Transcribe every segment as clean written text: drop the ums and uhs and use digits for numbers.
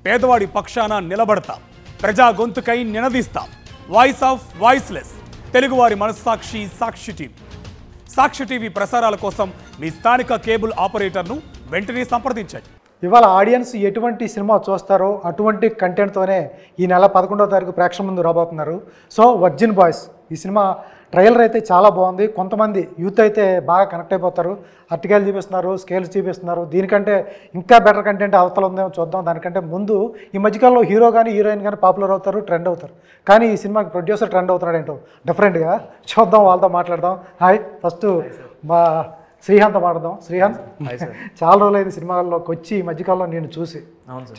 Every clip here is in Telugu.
పేదవాడి పక్షాన నిలబడతాం, ప్రజా గొంతుకై నినదిస్తాం. వాయిస్ ఆఫ్ వాయిస్లెస్, తెలుగువారి మనస్సాక్షి సాక్షి టీవీ. సాక్షి టీవీ ప్రసారాల కోసం మీ స్థానిక కేబుల్ ఆపరేటర్ను వెంటనే సంప్రదించండి. ఇవాళ ఆడియన్స్ ఎటువంటి సినిమా చూస్తారో అటువంటి కంటెంట్తోనే ఈ నెల 11వ తారీఖు ప్రేక్షకుల ముందు రాబోతున్నారు. సో వర్జిన్ బాయ్స్ ఈ సినిమా ట్రైలర్ అయితే చాలా బాగుంది. కొంతమంది యూత్ అయితే బాగా కనెక్ట్ అయిపోతారు. అర్టికల్ చూపిస్తున్నారు, స్కేల్స్ చూపిస్తున్నారు. దీనికంటే ఇంకా బెటర్ కంటెంట్ అవతల ఉందేమో చూద్దాం. దానికంటే ముందు ఈ మధ్యకాలంలో హీరో కానీ హీరోయిన్ కానీ పాపులర్ అవుతారు, ట్రెండ్ అవుతారు. కానీ ఈ సినిమాకి ప్రొడ్యూసర్ ట్రెండ్ అవుతున్నాడు ఏంటో డిఫరెంట్గా. చూద్దాం, వాళ్ళతో మాట్లాడదాం. హాయ్, ఫస్ట్ మా శ్రీహాంత్ మాట్లాడదాం. శ్రీహాంత్, చాలా రోజులైంది సినిమాల్లోకి వచ్చి. ఈ మధ్యకాలంలో నేను చూసి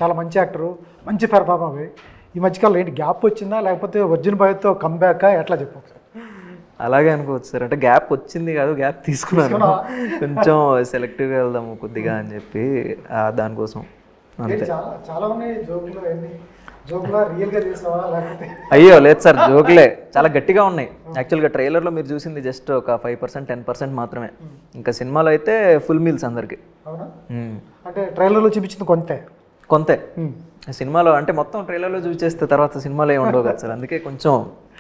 చాలా మంచి యాక్టరు, మంచి పెర్ఫార్మ్ అవి. ఈ మధ్యకాలంలో ఏంటి గ్యాప్ వచ్చిందా, లేకపోతే వర్జిన్ బాయ్తో కంబ్యాక్ ఎట్లా చెప్పు? అలాగే అనుకోవచ్చు సార్. అంటే గ్యాప్ వచ్చింది కాదు, గ్యాప్ తీసుకున్నాను. కొంచెం సెలెక్టివ్గా వెళ్దాము కొద్దిగా అని చెప్పి దానికోసం అంతే. చాలా ఉన్నాయి జోకులు, జోకులా రియల్గా చేసావా లేకపోతే? అయ్యో లేదు సార్, జోకులే చాలా గట్టిగా ఉన్నాయి. యాక్చువల్గా ట్రైలర్లో మీరు చూసింది జస్ట్ ఒక 5% 10% మాత్రమే. ఇంకా సినిమాలో అయితే ఫుల్ మీల్స్ అందరికి. అవునా? అంటే ట్రైలర్లో చూపించింది కొంతే సినిమాలో అంటే మొత్తం ట్రైలర్లో చూసేస్తే తర్వాత సినిమాలో ఏమి ఉండవు కదా సార్. అందుకే కొంచెం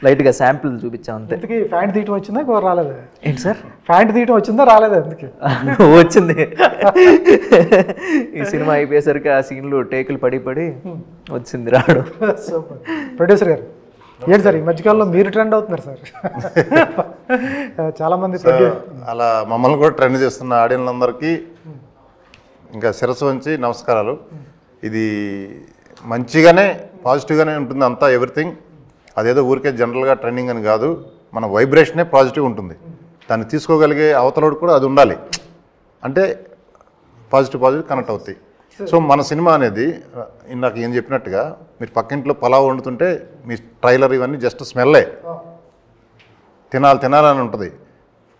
లైట్గా శాంపిల్ చూపించాం అంతే. అందుకే ప్యాంట్ తీయటం వచ్చిందా రాలేదు? ఏంటి సార్, ప్యాంట్ తీయటం వచ్చిందా రాలేదు? అందుకే వచ్చింది. ఈ సినిమా అయిపోయేసరికి ఆ సీన్లు టేకులు పడి వచ్చింది రావడం. సూపర్. ప్రొడ్యూసర్ గారు ఏంటి సార్ ఈ మధ్యకాలంలో మీరు ట్రెండ్ అవుతున్నారు సార్? చాలామంది అలా మమ్మల్ని కూడా ట్రెండ్ చేస్తున్న ఆడియన్స్ అందరికీ ఇంకా శిరస్సు వంచి నమస్కారాలు. ఇది మంచిగానే పాజిటివ్గానే ఉంటుంది అంతా, ఎవ్రీథింగ్. అదేదో ఊరికే జనరల్గా ట్రెండింగ్ అని కాదు, మన వైబ్రేషనే పాజిటివ్ ఉంటుంది. దాన్ని తీసుకోగలిగే అవతలోడు కూడా అది ఉండాలి. అంటే పాజిటివ్ కనెక్ట్ అవుతాయి. సో మన సినిమా అనేది ఇందాక ఏం చెప్పినట్టుగా మీరు పక్కింట్లో పలావ్ వండుతుంటే మీ ట్రైలర్ ఇవన్నీ జస్ట్ స్మెల్లే, తినాలని ఉంటుంది.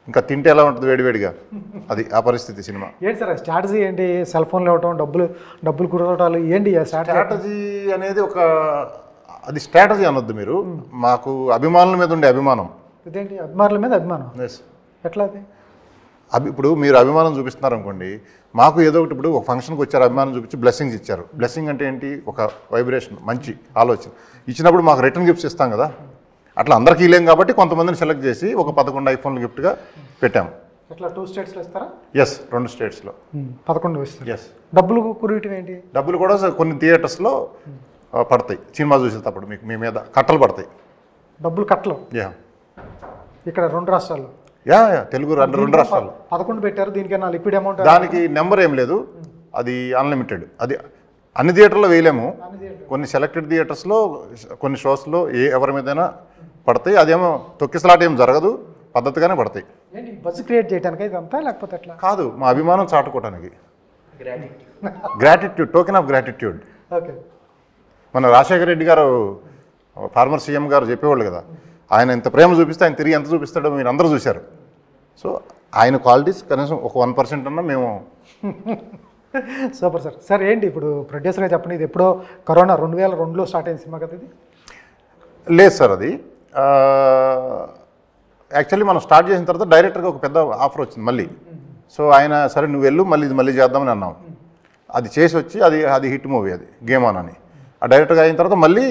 ఇంకా తింటే ఎలా ఉంటుంది వేడివేడిగా, అది ఆ పరిస్థితి సినిమా. ఏంటి సార్ స్ట్రాటజీ ఏంటి? సెల్ ఫోన్లు ఇవ్వటం, డబ్బులు కుడవటాలు ఏంటి స్ట్రాటజీ అనేది? అది స్ట్రాటజీ అనొద్దు మీరు. మాకు అభిమానుల మీద ఉండే అభిమానం. ఇదేంటి అభిమానుల మీద అభిమానం? ఎట్లా అది? ఇప్పుడు మీరు అభిమానం చూపిస్తున్నారు అనుకోండి, మాకు ఏదో ఒకటి ఇప్పుడు ఒక ఫంక్షన్కి వచ్చారు, అభిమానం చూపించి బ్లెస్సింగ్స్ ఇచ్చారు. బ్లెస్సింగ్ అంటే ఏంటి? ఒక వైబ్రేషన్, మంచి ఆలోచన ఇచ్చినప్పుడు మాకు రిటర్న్ గిఫ్ట్స్ ఇస్తాం కదా. అట్లా అందరికీ లేం కాబట్టి కొంతమందిని సెలెక్ట్ చేసి ఒక 11 ఐఫోన్లు గిఫ్ట్గా పెట్టాము. ఎట్లా 2 స్టేట్స్లో ఇస్తారా? ఎస్, 2 స్టేట్స్లో 11 ఇస్తారు. ఎస్. డబ్బులు కురియటం ఏంటి? డబ్బులు కూడా కొన్ని థియేటర్స్లో పడతాయి. సినిమా చూసేటప్పుడు మీకు మీ మీద కట్టలు పడతాయి. డబ్బులు కట్టలు? ఇక్కడ 2 రాష్ట్రాల్లో? తెలుగు 2 రాష్ట్రాలు 11 పెట్టారు. దీనికైనా లిక్విడ్ అమౌంట్? దానికి నెంబర్ ఏం లేదు, అది అన్లిమిటెడ్. అది అన్ని థియేటర్లో వేయలేము. కొన్ని సెలెక్టెడ్ థియేటర్స్లో కొన్ని షోస్లో ఎవరి మీదైనా పడతాయి. అదేమో తొక్కిసలాట ఏం జరగదు, పద్ధతిగానే పడతాయి. బస్ క్రియేట్ చేయడానికి ఇదంతా, లేకపోతే ఎట్లా? కాదు, మా అభిమానం చాటుకోవడానికి. Gratitude, token of gratitude. Okay. మన రాజశేఖర రెడ్డి గారు, ఫార్మర్ సీఎం గారు చెప్పేవాళ్ళు కదా, ఆయన ఇంత ప్రేమ చూపిస్తే ఆయన తిరిగి ఎంత చూపిస్తాడో మీరు అందరూ చూశారు. సో ఆయన క్వాలిటీస్ కనీసం ఒక 1% అన్నా మేము. Super sir. సార్ ఏంటి ఇప్పుడు ప్రొడ్యూసర్గా చెప్పండి, ఇది ఎప్పుడో కరోనా 2002లో స్టార్ట్ అయిన సినిమా కదా ఇది? లేదు సార్, అది యాక్చువల్లీ మనం స్టార్ట్ చేసిన తర్వాత డైరెక్టర్గా ఒక పెద్ద ఆఫర్ వచ్చింది మళ్ళీ. సో ఆయన సరే నువ్వు వెళ్ళు, మళ్ళీ చేద్దామని అన్నాం. అది చేసి వచ్చి అది హిట్ మూవీ, అది గేమ్ ఆన్ అని. ఆ డైరెక్టర్గా అయిన తర్వాత మళ్ళీ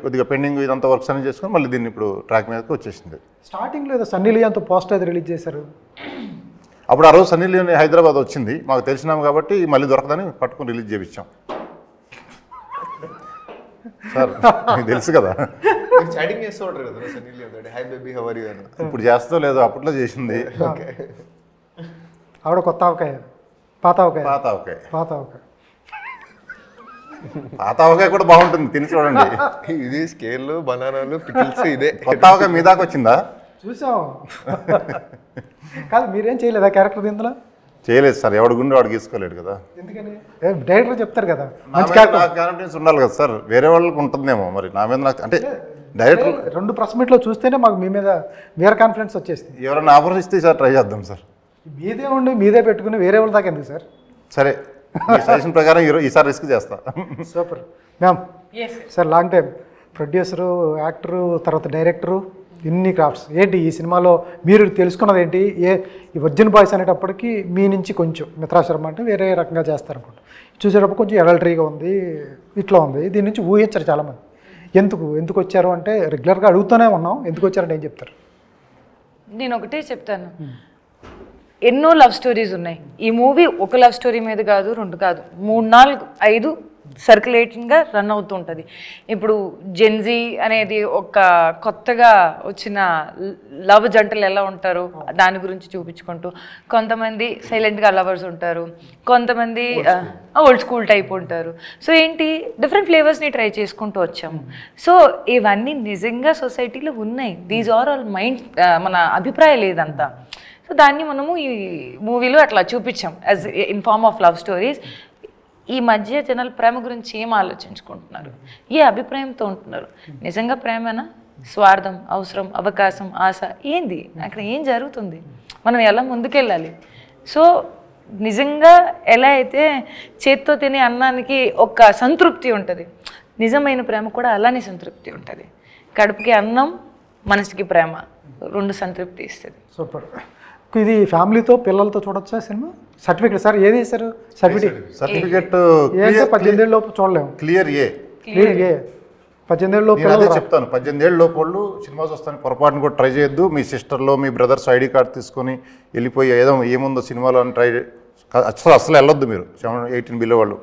కొద్దిగా పెండింగ్ ఇదంతా వర్క్స్ అని చేసుకొని మళ్ళీ దీన్ని ఇప్పుడు ట్రాక్ మీదకి వచ్చేసింది. స్టార్టింగ్లో ఏదో సన్నీ లియోన్తో పోస్టర్ అది రిలీజ్ చేశారు. అప్పుడు ఆ రోజు సన్నీ లియోన్ హైదరాబాద్ వచ్చింది, మాకు తెలిసినాము కాబట్టి మళ్ళీ దొరకదని పట్టుకుని రిలీజ్ చేయించాం. సార్ మీకు తెలుసు కదా, చాటింగ్ చేస్తూ ఉంటారు కదా Sunny Leone, hi baby how are you అని. ఇప్పుడు చేస్తో లేదు, అప్పట్లో చేసింది. ఆవిడ కొత్త ఆవకాయ, పాత ఆవకాయ కూడా బాగుంటుంది, తిని చూడండి. ఇది స్కేల్, బనానాలు, పికిల్స్, ఇదే. కొత్త ఆవకాయ మీ దాకా వచ్చిందా? చూసాం. కాదు మీరేం చేయలేదా క్యారెక్టర్ ఇందులో? చేయలేదు సార్, ఎవడు గుండె వాడు గీసుకోలేడు కదా. ఎందుకని? డైరెక్టర్ చెప్తారు కదా, కాన్ఫిడెన్స్ ఉండాలి కదా సార్. వేరే వాళ్ళకి ఉంటుందేమో మరి, నా మీద నాకు అంటే డైరెక్టర్ 2 ప్రెస్ మీట్లో చూస్తేనే మాకు మీ మీద వేరే కాన్ఫిడెన్స్ వచ్చేసింది. ఎవరైనా ఆఫర్ ఇస్తే సార్ ట్రై చేద్దాం సార్. మీదే ఉండి మీదే పెట్టుకుని వేరే వాళ్ళ దాకా ఎందుకు సార్? సరే, సజెషన్ ప్రకారం ఈసారి రిస్క్ చేస్తా. Super ma'am. Sir long time producer, actor, తర్వాత డైరెక్టరు, ఇన్ని క్రాఫ్ట్స్ ఏంటి ఈ సినిమాలో మీరు తెలుసుకున్నది ఏంటి? ఈ వర్జిన్ బాయ్స్ అనేటప్పటికి మీ నుంచి కొంచెం మిత్రాశర్మ అంటే వేరే రకంగా చేస్తారనుకుంటా, చూసేటప్పుడు కొంచెం ఎడల్టరీగా ఉంది, ఇట్లా ఉంది. దీని నుంచి ఊహించరు చాలామంది. ఎందుకు వచ్చారు అంటే రెగ్యులర్గా అడుగుతూనే ఉన్నాం, ఎందుకు వచ్చారంటే ఏం చెప్తారు? నేను ఒకటే చెప్తాను, ఎన్నో లవ్ స్టోరీస్ ఉన్నాయి. ఈ మూవీ ఒక లవ్ స్టోరీ మీద కాదు, 2 కాదు, 3, 4, 5 సర్క్యులేటింగ్గా రన్ అవుతుంటుంది. ఇప్పుడు జెన్జీ అనేది ఒక కొత్తగా వచ్చిన లవ్ జంటలు ఎలా ఉంటారు దాని గురించి చూపించుకుంటూ, కొంతమంది సైలెంట్గా లవర్స్ ఉంటారు, కొంతమంది ఓల్డ్ స్కూల్ టైప్ ఉంటారు. సో ఏంటి డిఫరెంట్ ఫ్లేవర్స్ని ట్రై చేసుకుంటూ వచ్చాము. సో ఇవన్నీ నిజంగా సొసైటీలో ఉన్నాయి. దీస్ ఆర్ ఆల్ మైండ్, మన అభిప్రాయం లేదంతా. సో దాన్ని మనము ఈ మూవీలో అట్లా చూపించాం as in form of love stories. ఈ మధ్య జనాలు ప్రేమ గురించి ఏం ఆలోచించుకుంటున్నారు, ఏ అభిప్రాయంతో ఉంటున్నారు? నిజంగా ప్రేమనా, స్వార్థం, అవసరం, అవకాశం, ఆశ, ఏంది అక్కడ ఏం జరుగుతుంది, మనం ఎలా ముందుకెళ్ళాలి? సో నిజంగా ఎలా అయితే చేత్తో తినే అన్నానికి ఒక సంతృప్తి ఉంటుంది, నిజమైన ప్రేమ కూడా అలానే సంతృప్తి ఉంటుంది. కడుపుకి అన్నం, మనసుకి ప్రేమ, 2 సంతృప్తి ఇస్తుంది. సూపర్. ఇది ఫ్యామిలీతో పిల్లలతో చూడొచ్చా సినిమా? సర్టిఫికేట్ సార్ ఏది ఇస్తారు? సర్టిఫికేట్ 18 ఏళ్ళ లోపు చూడలేము. క్లియర్ ఏ 18 ఏళ్ళ లోపు అదే చెప్తాను. 18 ఏళ్ళ లోపు వాళ్ళు సినిమా చూస్తాను పొరపాటును కూడా ట్రై చేయొద్దు. మీ సిస్టర్లో మీ బ్రదర్స్ ఐడి కార్డ్ తీసుకొని వెళ్ళిపోయి ఏముందో సినిమాలో అని ట్రై అసలు వెళ్ళొద్దు. మీరు 18 బిలో వాళ్ళు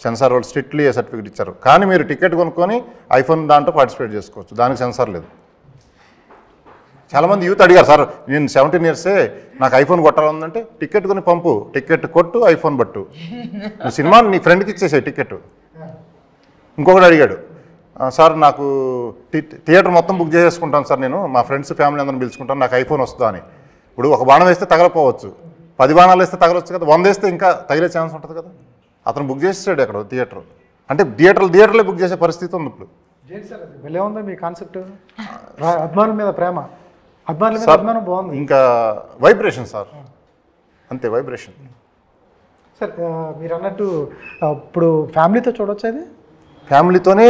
సెన్సార్ వాళ్ళు స్ట్రిక్ట్లీ సర్టిఫికేట్ ఇచ్చారు. కానీ మీరు టికెట్ కొనుక్కొని ఐఫోన్ దాంట్లో పార్టిసిపేట్ చేసుకోవచ్చు, దానికి సెన్సార్ లేదు. చాలామంది యూత్ అడిగారు, సార్ నేను 17 ఇయర్సే నాకు ఐఫోన్ కొట్టాలంటే టికెట్ కొని పంపు, టికెట్ కొట్టు, ఐఫోన్ పట్టు, నువ్వు సినిమా నీ ఫ్రెండ్కి ఇచ్చేసాయి టికెట్. ఇంకొకటి అడిగాడు, సార్ నాకు థియేటర్ మొత్తం బుక్ చేసేసుకుంటాను సార్, నేను మా ఫ్రెండ్స్ ఫ్యామిలీ అందరం పిలుచుకుంటాను, నాకు ఐఫోన్ వస్తుందా అని. ఇప్పుడు ఒక బాణం వేస్తే తగలపోవచ్చు, 10 బాణాలు వేస్తే తగలవచ్చు కదా, 100 వేస్తే ఇంకా తగిలే ఛాన్స్ ఉంటుంది కదా. అతను బుక్ చేసేసాడు అక్కడ థియేటర్, అంటే థియేటర్లో బుక్ చేసే పరిస్థితి ఉంది ఇప్పుడు. భలే ఉందా మీ కాన్సెప్ట్? అభిమానుల మీద ప్రేమ, అభిమానుల మీద అభిమానం బాగుంది. ఇంకా వైబ్రేషన్ సార్, అంతే వైబ్రేషన్. సార్ మీరు అన్నట్టు ఇప్పుడు ఫ్యామిలీతో చూడొచ్చు అది? ఫ్యామిలీతోనే,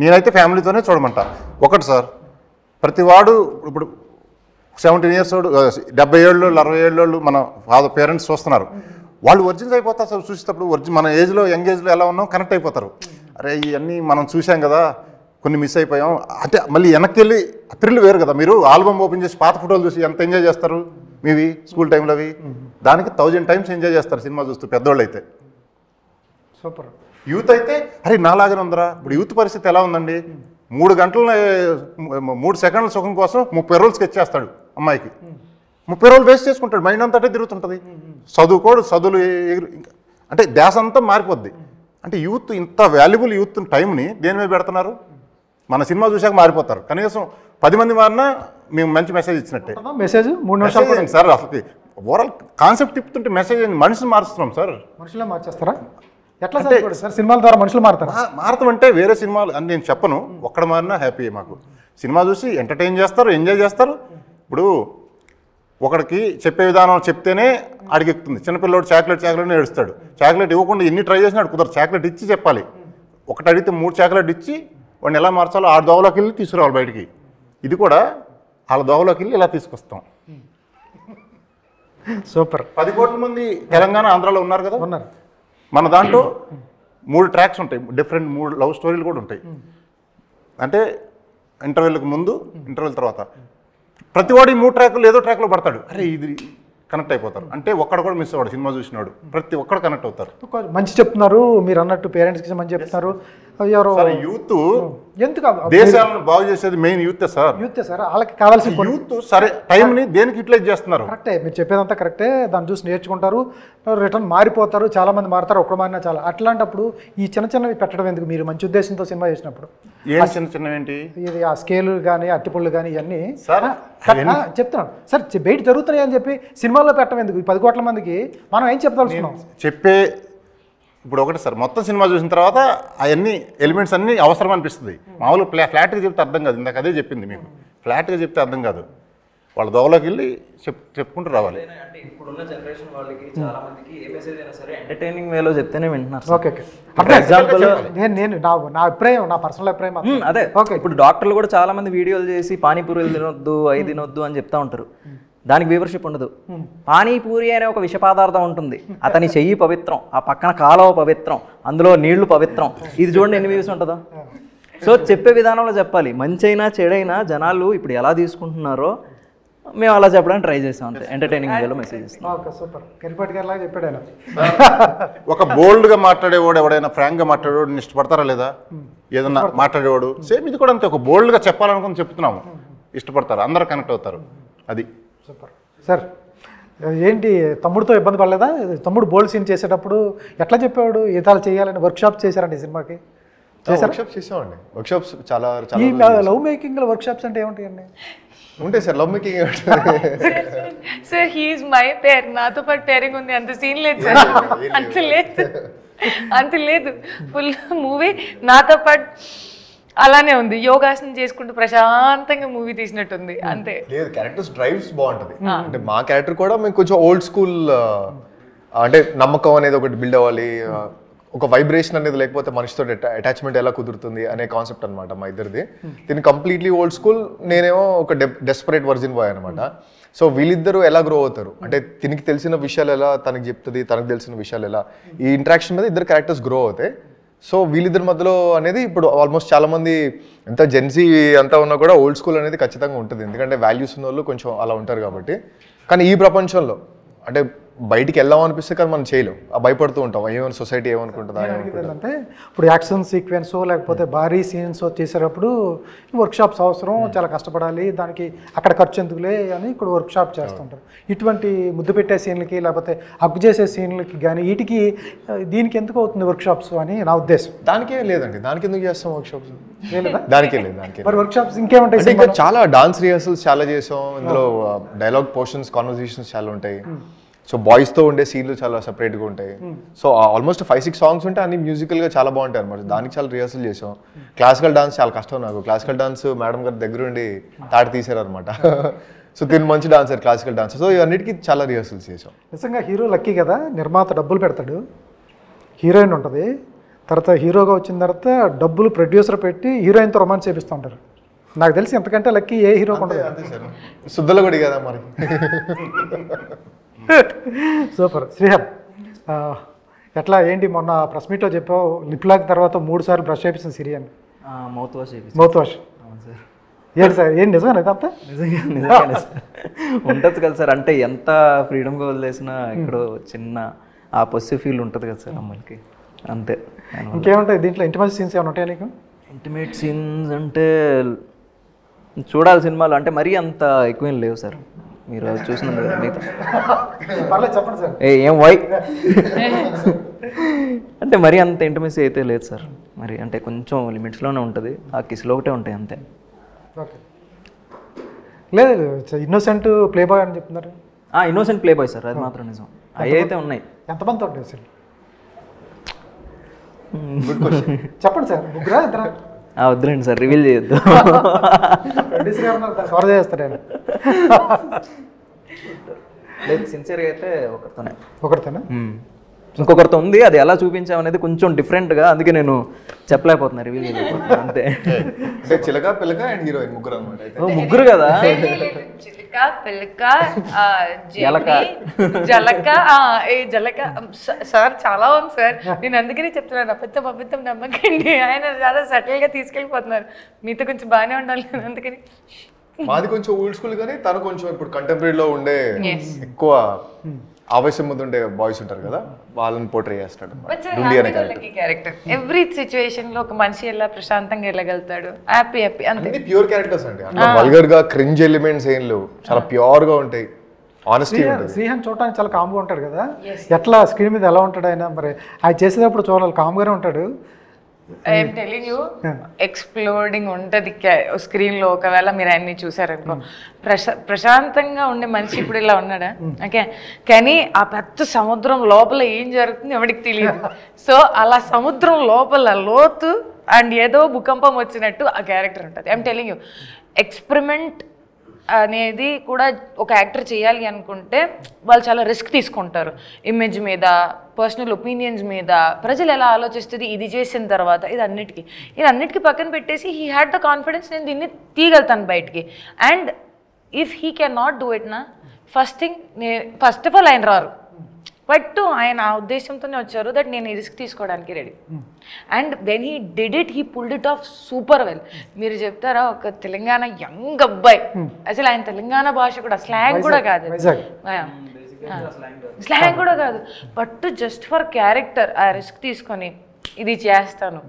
నేనైతే ఫ్యామిలీతోనే చూడమంటా. ఒకటి సార్, ప్రతివాడు ఇప్పుడు 17 ఇయర్స్ వాడు, 70 ఏళ్ళు 60 ఏళ్ళు మన ఫాదర్ పేరెంట్స్ చూస్తున్నారు, వాళ్ళు ఒరిజినల్ అయిపోతారు సార్. చూసేటప్పుడు మన ఏజ్లో, యంగ్ ఏజ్లో ఎలా ఉన్నాం కనెక్ట్ అయిపోతారు. అరే ఇవన్నీ మనం చూసాం కదా, కొన్ని మిస్ అయిపోయాం అంటే మళ్ళీ వెనక్కి వెళ్ళి థ్రిల్ వేరు కదా. మీరు ఆల్బమ్ ఓపెన్ చేసి పాత ఫోటోలు చూసి ఎంత ఎంజాయ్ చేస్తారు మీవి స్కూల్ టైంలో అవి, దానికి 1000 టైమ్స్ ఎంజాయ్ చేస్తారు సినిమా చూస్తూ పెద్దోళ్ళు అయితే. సూపర్. యూత్ అయితే అరే నాలాగానే ఉందరా. ఇప్పుడు యూత్ పరిస్థితి ఎలా ఉందండి, 3 గంటల 3 సెకండ్ల సుఖం కోసం 30 రోజులు స్కెచ్ చేస్తాడు అమ్మాయికి, 30 రోజులు వేస్ట్ చేసుకుంటాడు, మైండ్ అంతటే తిరుగుతుంటుంది. చదువులు అంటే ధ్యాస అంతా మారిపోద్ది. అంటే యూత్ ఇంత వాల్యుబుల్ యూత్ టైంని దేని మీద పెడుతున్నారు? మన సినిమా చూసాక మారిపోతారు. కనీసం 10 మంది మారినా మేము మంచి మెసేజ్ ఇచ్చినట్టే. మెసేజ్ 3 నిమిషాలు సార్, అసలు ఓవరాల్ కాన్సెప్ట్ తిప్పుతుంటే మెసేజ్ మనిషిని మారుస్తున్నాం సార్. మనుషులే మార్చేస్తారా? ఎట్లా సార్ సినిమాల ద్వారా మనుషులు మారుతారా? మారుతాం అంటే వేరే సినిమాలు అని నేను చెప్పను, ఒక్కడ మారినా హ్యాపీ. మాకు సినిమా చూసి ఎంటర్టైన్ చేస్తారు, ఎంజాయ్ చేస్తారు. ఇప్పుడు ఒకడికి చెప్పే విధానం చెప్తేనే అడిగెక్కుతుంది. చిన్నపిల్లడు చాక్లెట్ ఏడుస్తాడు, చాక్లెట్ ఇవ్వకుండా ఎన్ని ట్రై చేసినా కుదరదు. చాక్లెట్ ఇచ్చి చెప్పాలి. ఒకటి అడిగితే 3 చాక్లెట్ ఇచ్చి వాడిని ఎలా మార్చాలో 6 దోవలోకి వెళ్ళి తీసుకురావాలి బయటికి. ఇది కూడా వాళ్ళ దోవలోకి వెళ్ళి ఇలా తీసుకొస్తాం. సూపర్. 10 కోట్ల మంది తెలంగాణ ఆంధ్రాలో ఉన్నారు కదా, ఉన్నారు. మన దాంట్లో 3 ట్రాక్స్ ఉంటాయి, డిఫరెంట్ 3 లవ్ స్టోరీలు కూడా ఉంటాయి. అంటే ఇంటర్వెల్కి ముందు, ఇంటర్వెల్ తర్వాత ప్రతివాడు ఈ 3 ట్రాక్లు ఏదో ట్రాక్లో పడతాడు. అరే ఇది కనెక్ట్ అయిపోతారు. అంటే ఒక్కడ కూడా మిస్ అవ్వడు, సినిమా చూసినాడు ప్రతి ఒక్కడు కనెక్ట్ అవుతారు. మంచి చెప్తున్నారు మీరు అన్నట్టు, పేరెంట్స్కి మంచి చెప్తున్నారు. ఎవరు యూత్ ఎందుకు దేశాలను బాగు చేసేది మెయిన్ యూతే సార్. యూతే సార్, వాళ్ళకి కావాల్సిన యూత్ సరే టైంని దేనికి యూటిలైజ్ చేస్తున్నారు. కరెక్టే, మీరు చెప్పేదంతా కరెక్టే. దాన్ని చూసి నేర్చుకుంటారు, రిటర్న్ మారిపోతారు. చాలా మంది మారుతారు, ఒక్కడ మారినా చాలా. అట్లాంటప్పుడు ఈ చిన్నవి పెట్టడం ఎందుకు? మీరు మంచి ఉద్దేశంతో సినిమా చేసినప్పుడు ఏం చిన్న ఏంటి ఇది ఆ స్కేలు కానీ అట్టిపళ్ళు కానీ ఇవన్నీ చెప్తున్నాను సార్, బయట జరుగుతున్నాయి అని చెప్పి సినిమాలో పెట్టడం ఎందుకు? 10 కోట్ల మందికి మనం ఏం చెప్తాల్సుకున్నాం చెప్పే. ఇప్పుడు ఒకటి సార్, మొత్తం సినిమా చూసిన తర్వాత అవన్నీ ఎలిమెంట్స్ అన్నీ అవసరం అనిపిస్తుంది. మామూలు ఫ్లాట్గా చెప్తే అర్థం కాదు. ఇందాక అదే చెప్పింది మీకు, ఫ్లాట్గా చెప్తే అర్థం కాదు. వాళ్ళ దోవలోకి వెళ్ళి చెప్పుకుంటూ రావాలి. అంటే ఇప్పుడున్న జనరేషన్ వాళ్ళకి చాలా మందికి ఏ మెసేజ్ అయినా సరే ఎంటర్టైనింగ్ వేలో చెప్తేనే వింటున్నారు. Okay okay. ఫర్ ఎగ్జాంపుల్ నా అభిప్రాయం, నా పర్సనల్ అభిప్రాయం అదే. ఓకే, ఇప్పుడు డాక్టర్లు కూడా చాలా మంది వీడియోలు చేసి పానీపూరీలు తినొద్దు, అవి తినొద్దు అని చెప్తా ఉంటారు. దానికి వ్యూవర్షిప్ ఉండదు. పానీపూరి అనే ఒక విష పదార్థం ఉంటుంది, అతని చెయ్యి పవిత్రం, ఆ పక్కన కాలువ పవిత్రం, అందులో నీళ్లు పవిత్రం. ఇది చూడండి ఎన్ని వ్యూస్ ఉంటుందో. సో చెప్పే విధానంలో చెప్పాలి. మంచి అయినా చెడైనా జనాలు ఇప్పుడు ఎలా తీసుకుంటున్నారో మేము అలా చెప్పడానికి ట్రై చేస్తాం అంతే. ఎంటర్టైనింగ్ వేలో మెసేజ్ ఇస్తాం. సూపర్. కిరిపాటి గారు లాగా చెప్పాడు ఆయన. ఒక బోల్డ్గా మాట్లాడేవాడు ఎవడైనా ఫ్రాంక్గా మాట్లాడేవాడు ఇష్టపడతారా లేదా? ఏదన్నా మాట్లాడేవాడు సేమ్ ఇది కూడా అంతే. ఒక బోల్డ్గా చెప్పాలనుకుని చెప్తున్నాము, ఇష్టపడతారు, అందరూ కనెక్ట్ అవుతారు. అది సూపర్. సార్ ఏంటి తమ్ముడితో ఇబ్బంది పడలేదా? తమ్ముడు బోల్డ్ సీన్ చేసేటప్పుడు ఎట్లా చెప్పేవాడు? ఈతాలు చేయాలని వర్క్షాప్ చేశారండి ఈ సినిమాకి? వర్క్షాప్స్ చేసామండి. వర్క్షాప్స్ చాలా ఈ లవ్ మేకింగ్ లో వర్క్షాప్స్ అంటే ఏముంటాయండి? ఉంటాయి sir. Love making sir he's my pair, నాతో పాటు పేరింగ్ ఉంది, అంత సీన్ లేదు సార్. అంత లేదు ఫుల్ మూవీ నాతో పాటు అలానే ఉంది. యోగాసనం చేసుకుంటూ ప్రశాంతంగా మూవీ తీసినట్టుంది అంతే. లేదు, క్యారెక్టర్స్ డ్రైవ్స్ బాగుంటది. అంటే మా క్యారెక్టర్ కూడా మేము కొంచెం ఓల్డ్ స్కూల్, అంటే నమ్మకం అనేది ఒకటి బిల్డ్ అవ్వాలి, ఒక వైబ్రేషన్ అనేది లేకపోతే మనిషితో అటాచ్మెంట్ ఎలా కుదురుతుంది అనే కాన్సెప్ట్ అనమాట మా ఇద్దరిది. దీన్ని కంప్లీట్లీ ఓల్డ్ స్కూల్, నేనేమో ఒక డెస్పరేట్ వర్జిన్ బాయ్ అనమాట. సో వీళ్ళిద్దరూ ఎలా గ్రో అవుతారు అంటే తినికి తెలిసిన విషయాలు ఎలా తనకి చెప్తుంది, తనకు తెలిసిన విషయాలు ఎలా, ఈ ఇంటరాక్షన్ మీద ఇద్దరు క్యారెక్టర్స్ గ్రో అవుతాయి. సో వీళ్ళిద్దరి మధ్యలో అనేది ఇప్పుడు ఆల్మోస్ట్ చాలా మంది ఎంత జెన్సీ అంతా ఉన్నా కూడా ఓల్డ్ స్కూల్ అనేది ఖచ్చితంగా ఉంటుంది, ఎందుకంటే వాల్యూస్ ఉన్న వాళ్ళు కొంచెం అలా ఉంటారు కాబట్టి. కానీ ఈ ప్రపంచంలో అంటే బయటికి వెళ్దాం అనిపిస్తే కానీ మనం చేయలేం, భయపడుతూ ఉంటాం ఏమైనా సొసైటీ ఏమనుకుంటుందా. అంటే ఇప్పుడు యాక్షన్ సీక్వెన్స్ లేకపోతే భారీ సీన్స్ చేసేటప్పుడు వర్క్షాప్స్ అవసరం, చాలా కష్టపడాలి, దానికి అక్కడ ఖర్చు ఎందుకులే అని ఇక్కడ వర్క్షాప్ చేస్తుంటారు. ఇటువంటి ముద్దు పెట్టే సీన్లకి లేకపోతే హక్ చేసే సీన్లకి కానీ వీటికి దీనికి ఎందుకు అవుతుంది వర్క్షాప్స్ అని నా ఉద్దేశం. దానికే లేదండి, దానికి ఎందుకు చేస్తాం వర్క్షాప్స్? దానికే లేదు. దానికి మరి వర్క్షాప్స్ ఇంకేముంటాయి? ఇంకా చాలా డాన్స్ రిహర్సల్స్ చాలా చేసాం, ఇందులో డైలాగ్ పోర్షన్స్, కాన్వర్సేషన్స్ చాలా ఉంటాయి. సో బాయ్స్తో ఉండే సీన్లు చాలా సపరేట్గా ఉంటాయి. సో ఆల్మోస్ట్ 5-6 సాంగ్స్ ఉంటాయి, అన్ని మ్యూజికల్గా చాలా బాగుంటాయి అనమాట. దానికి చాలా రిహర్సల్ చేసాం. క్లాసికల్ డాన్స్ చాలా కష్టం నాకు. క్లాసికల్ డాన్స్ మేడం గారి దగ్గర ఉండి తాటి తీసారు అనమాట. సో దీని మంచి డాన్సర్, క్లాసికల్ డాన్సర్. సో ఇవన్నిటికీ చాలా రిహర్సల్స్ చేసాం. నిజంగా హీరో లక్కీ కదా, నిర్మాత డబ్బులు పెడతాడు, హీరోయిన్ ఉంటుంది, తర్వాత హీరోగా వచ్చిన తర్వాత డబ్బులు ప్రొడ్యూసర్ పెట్టి హీరోయిన్తో రొమాన్స్ చేపిస్తూ ఉంటారు. నాకు తెలిసి ఎంతకంటే లక్కీ ఏ హీరోకి ఉంటుంది. అంతే సార్, శుద్ధలో కూడా కదా మరి. సూపర్. శ్రీహర్ ఎట్లా ఏంటి మొన్న ప్రెస్ మీట్లో చెప్పావు లిప్ లాక్ తర్వాత 3 సార్లు బ్రష్ చేయించిన సిరి అని? మౌత్ వాష్ మౌత్ వాష్ ఏంటి సార్? ఏంటి నిజమేనా ఇదంతా? నిజంగా ఉంటుంది కదా సార్. అంటే ఎంత ఫ్రీడమ్గా వదిలేసినా ఇక్కడ చిన్న ఆ పొసిటివ్ ఫీల్ ఉంటుంది కదా సార్ అమ్మాయికి, అంతే. ఇంకేముంటాయి దీంట్లో? ఇంటిమేట్ సీన్స్ ఏమైనా ఉంటాయా నీకు? ఇంటిమేట్ సీన్స్ అంటే చూడాలి సినిమాలు, అంటే మరీ అంత ఎక్కువేం లేవు సార్. మీరు చూసినారు కదా మిగతా. పర్లేదు చెప్పండి సార్. ఏం వై అంటే మరీ అంత ఇంటిమేసీ అయితే లేదు సార్. మరి అంటే కొంచెం లిమిట్స్లోనే ఉంటుంది, ఆ కిస్లో ఒకటే ఉంటాయి అంతే. ఓకే. లేదు ఇన్నోసెంట్ ప్లే బాయ్ అని చెప్తున్నారు. ఇన్నోసెంట్ ప్లే బాయ్ సార్, అది మాత్రం నిజం. అవి అయితే ఉన్నాయి. ఎంతమంది ఉంటాయి అసలు? చెప్పండి సార్. ముగ్గురా ఇద్దరా? వద్దులేండి సార్, రివీల్ చేయొద్దు. కవర్ చేస్తాడు. లేదు, సిన్సియర్గా అయితే ఒకరితోనే. ఇంకొకరితో ఉంది, అది ఎలా చూపించామనేది కొంచెం డిఫరెంట్గా, అందుకే నేను చెప్పలేకపోతున్నా, రివీల్ చేయలేకపోతున్నా అంతే. చిలక పిల్లక అండ్ హీరోయిన్ ముగ్గురు అనమాట. ముగ్గురు కదా, చిలక పిల్లక జలక జలక. సార్ చాలా ఉంది సార్, నేను అందుకనే చెప్తున్నాను అబద్ధం నమ్మకండి. ఆయన చాలా సటిల్ గా తీసుకెళ్ళిపోతున్నారు, మీతో కొంచెం బాగానే ఉండాలి అందుకని. మాది కొంచెం ఓల్డ్ స్కూల్ కానీ తను కొంచెం ఇప్పుడు కంటెంపరీలో ఉండే ఎక్కువ ఆవేశం ముందు ఉండే బాయ్స్ ఉంటారు కదా, వాళ్ళని పోర్ట్రే చేస్తాడు క్యారెక్టర్. ఎవ్రీ సిచ్యువేషన్ లో ఒక మనిషి ఎలా ప్రశాంతంగా వెళ్ళగలుగుతాడు, హ్యాపీ అంతే. ప్యూర్ క్యారెక్టర్స్ అండి, అట్లా వల్గర్ గా క్రింజ్ ఎలిమెంట్స్ ఏం లేవు, చాలా ప్యూర్ గా ఉంటాయి. శ్రీహాన్ చూడటానికి చాలా కామ్గా ఉంటాడు కదా, ఎట్లా స్క్రీన్ మీద ఎలా ఉంటాడు ఆయన? మరి ఆయన చేసేటప్పుడు చూడాలి, కామ్గానే ఉంటాడు. ఐఎమ్ టెలింగ్ యూ, ఎక్స్ప్లోడింగ్ ఉంటుంది స్క్రీన్ లో. ఒకవేళ మీరు ఆయన్ని చూసారనుకో, ప్రశాంతంగా ఉండే మనిషి ఇప్పుడు ఇలా ఉన్నాడా? ఓకే, కానీ ఆ పెద్ద సముద్రం లోపల ఏం జరుగుతుంది ఎవరికి తెలియదు. సో అలా సముద్రం లోపల లోతు అండ్ ఏదో భూకంపం వచ్చినట్టు ఆ క్యారెక్టర్ ఉంటుంది. ఐఎమ్ టెలింగ్ యూ, ఎక్స్పెరిమెంట్ అనేది కూడా ఒక యాక్టర్ చేయాలి అనుకుంటే వాళ్ళు చాలా రిస్క్ తీసుకుంటారు. ఇమేజ్ మీద, పర్సనల్ ఒపీనియన్స్ మీద, ప్రజలు ఎలా ఆలోచిస్తుంది ఇది చేసిన తర్వాత, ఇది అన్నిటికీ పక్కన పెట్టేసి హీ హ్యాడ్ ద కాన్ఫిడెన్స్, నేను దీన్ని తీయగలుగుతాను బయటికి. And if he can not do it నా, ఫస్ట్ ఆఫ్ ఆల్ ఆయన రారు, బట్ ఆయన ఆ ఉద్దేశంతోనే వచ్చారు దట్ నేను ఈ రిస్క్ తీసుకోవడానికి ready. And when he did it, he pulled it of super well. మీరు చెప్తారా, ఒక తెలంగాణ యంగ్ అబ్బాయి, అసలు ఆయన తెలంగాణ భాష కూడా స్లాంగ్ కూడా కాదు, స్లాంగ్ కూడా కాదు, బట్ జస్ట్ ఫర్ క్యారెక్టర్ ఆ రిస్క్ తీసుకొని ఇది చేస్తాను,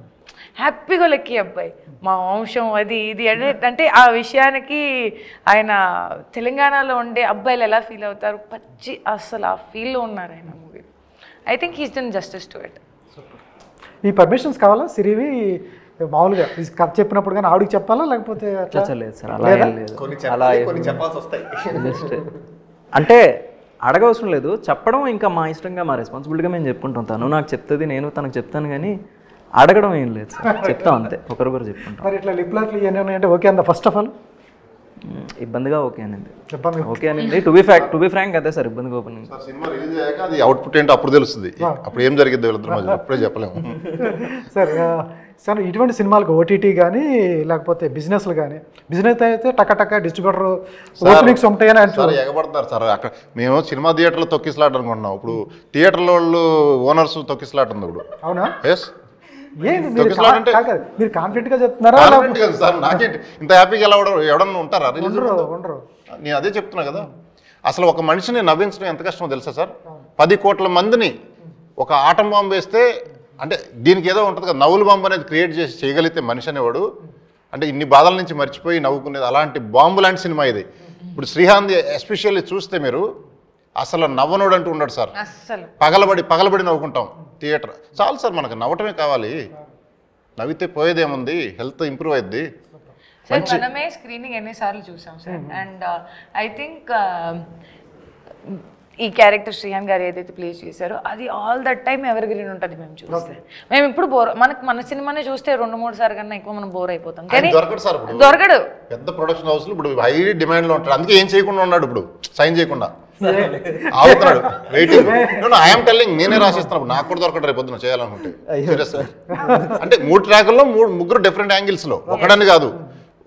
హ్యాపీగా లెక్కి అబ్బాయి, మా వంశం అది ఇది అంటే ఆ విషయానికి ఆయన తెలంగాణలో ఉండే అబ్బాయిలు ఎలా ఫీల్ అవుతారు, అసలు ఆ ఫీల్లో ఉన్నారు ఆయన movie. I think he's done justice to it. ఈ పర్మిషన్స్ కావాలా సిరివి మామూలుగా కథ చెప్పినప్పుడు కానీ ఆవిడకి చెప్పాలా, లేకపోతే లేదు సార్ అలా ఏం లేదు, కొన్ని చెప్పాల్సి వస్తాయి. జస్ట్ అంటే అడగవసరం లేదు, చెప్పడం ఇంకా మా ఇష్టంగా మా రెస్పాన్సిబిలిటీగా మేము చెప్పుకుంటాం. తను నాకు చెప్తుంది, నేను తనకు చెప్తాను, కానీ అడగడం ఏం లేదు సార్, చెప్తాం అంతే, ఒకరొకరు చెప్పుకుంటాం. మరి ఇట్లా లిప్ లాక్లు ఇవన్నీ ఉన్నాయంటే ఓకే అందా? ఫస్ట్ ఆఫ్ ఆల్ ఇబ్బందిగా ఓకే అనింది, చెప్పండి. ఓకే అనింది. టు బి ఫ్రాంక్ అదే సార్, ఇబ్బందిగా ఓపెన్. సినిమా రిలీజ్ అయ్యాక అది అవుట్పుట్ ఏంటో అప్పుడు తెలుస్తుంది, అప్పుడు ఏం జరిగింది వీళ్ళిద్దరి మధ్య అప్పుడే చెప్పలేము. సార్ ఇటువంటి సినిమాలకు ఓటీటీ కానీ లేకపోతే బిజినెస్లు కానీ, బిజినెస్ అయితే టక్క డిస్ట్రిబ్యూటర్ ఓపెనింగ్స్ ఉంటాయని సార్ ఎగబడతారు సార్. అక్కడ మేము సినిమా థియేటర్లో తొక్కిసలాట అనుకుంటున్నాం, ఇప్పుడు థియేటర్ల వాళ్ళు ఓనర్స్ తొక్కిసలాట ఉంది ఇప్పుడు. అవునా? ఎస్. మీరు కాన్ఫిడెంట్ గా చెప్తున్నారా? సార్ నాకేంటి ఇంత హ్యాపీగా ఎలా ఎవడన్నా ఉంటారా? ఉండరు. నేను అదే చెప్తున్నా కదా, అసలు ఒక మనిషిని నవ్వించడం ఎంత కష్టమో తెలుసా సార్? 10 కోట్ల మందిని ఒక ఆటం బాంబు వేస్తే, అంటే దీనికి ఏదో ఉంటుంది కదా, నవ్వుల బాంబు అనేది క్రియేట్ చేసి చేయగలిగితే మనిషి అనేవాడు, అంటే ఇన్ని బాధల నుంచి మర్చిపోయి నవ్వుకునేది, అలాంటి బాంబు లాంటి సినిమా ఇది. ఇప్పుడు శ్రీహాంత్ ఎస్పెషల్లీ చూస్తే మీరు అసలు నవ్వనోడు అంటూ ఉండడు సార్, పగలబడి నవ్వుకుంటాం థియేటర్. చాలు సార్, మనకు నవ్వటమే కావాలి, నవ్వితే పోయేదేముంది, హెల్త్ ఇంప్రూవ్ అయ్యిద్ది. సార్ మనమే స్క్రీనింగ్ ఎన్నిసార్లు చూసాం సార్, అండ్ ఐ థింక్ ఈ క్యారెక్టర్ శ్రీహాన్ గారు ఏదైతే ప్లే చేశారో అది all that time ever green ఉంటుంది. మేము చూస్తే మేము ఇప్పుడు బోర్, మన సినిమానే చూస్తే 2-3 సార్లు కన్నా ఎక్కువ మనం బోర్ అయిపోతాం, కానీ దొరకడు. పెద్ద ప్రొడక్షన్ హౌస్లు ఇప్పుడు హై డిమాండ్ లో ఉంటాడు, అందుకే ఏం చేయకుండా ఉన్నాడు, ఇప్పుడు సైన్ చేయకుండా ఆగుతున్నాడు, వెయిటింగ్. ఐఎమ్ టెల్లింగ్, నేనే రాసిస్తున్నాను, నాకు కూడా దొరకడు రేపు పొద్దున చేయాలనుకుంటే. అంటే 3 ట్రాకుల్లో 3 డిఫరెంట్ యాంగిల్స్ లో, ఒకడని కాదు.